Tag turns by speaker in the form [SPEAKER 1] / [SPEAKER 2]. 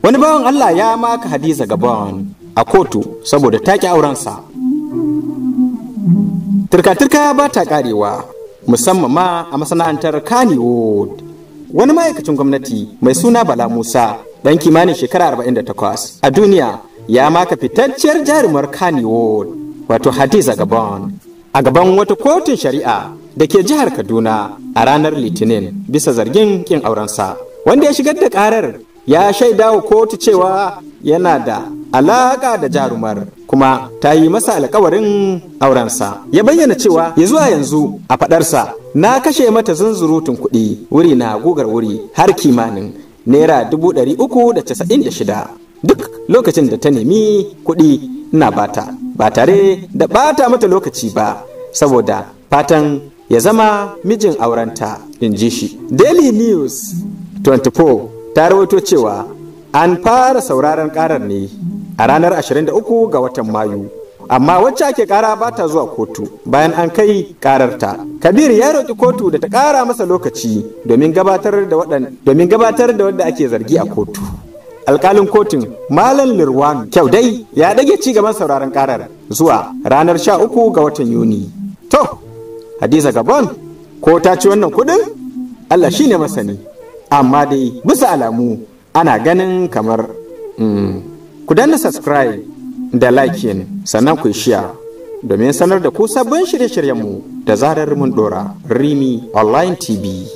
[SPEAKER 1] Wani bawan Allah ya maka Hadiza Gabon a kotu saboda take aurensa. Turka-turka ba ta karewa, musamman ma a masana'antar Kannywood. Wani ma'aikacin gwamnati mai suna Bala Musa, ɗan kimanin shekara 48 a duniya, ya maka fitacciyar jarumar Kannywood, wato Hadiza Gabon, a gaban wata kotun shari'a da ke jihar Kaduna a ranar Litinin bisa zargin kin aurensa. Wanda ya shigar da karar ya shaida wa kotu cewa yana da alaka da jarumar kuma ta yi masa alkawarin aurensa. Ya bayyana cewa ya zuwa yanzu a fadarsa, na kashe mata zunzurutun kuɗi wuri na gugar wuri har kimanin naira 396 duk lokacin da ta nemi kuɗi na bata, ba tare da bata mata lokaci ba, saboda fatan ya zama mijin aurenta, in ji shi. Daily News 24 ta rawaito cewa an fara sauraron karar ne a ranar 23 ga watan Mayu, amma wacce ake kara ba ta zuwa kotu bayan an kai kararta. Kabir ya roƙi kotu da ta ƙara masa lokaci domin gabatar da wadda ake zargi a kotu. Alƙalin kotun Malam Lirwan Kyau dai ya ɗage ci gaban sauraron karar zuwa ranar 13 ga watan Yuni. To, Hadiza Gabon ko ta ci wannan kuɗin? Allah shi ne masani. Amma dai bisa alamu ana ganin kamar ku danna subscribe da liking sannan ku share domin sanar da ku sabbin shirye-shiryenmu da zarar mun dora. Rimi Online TV.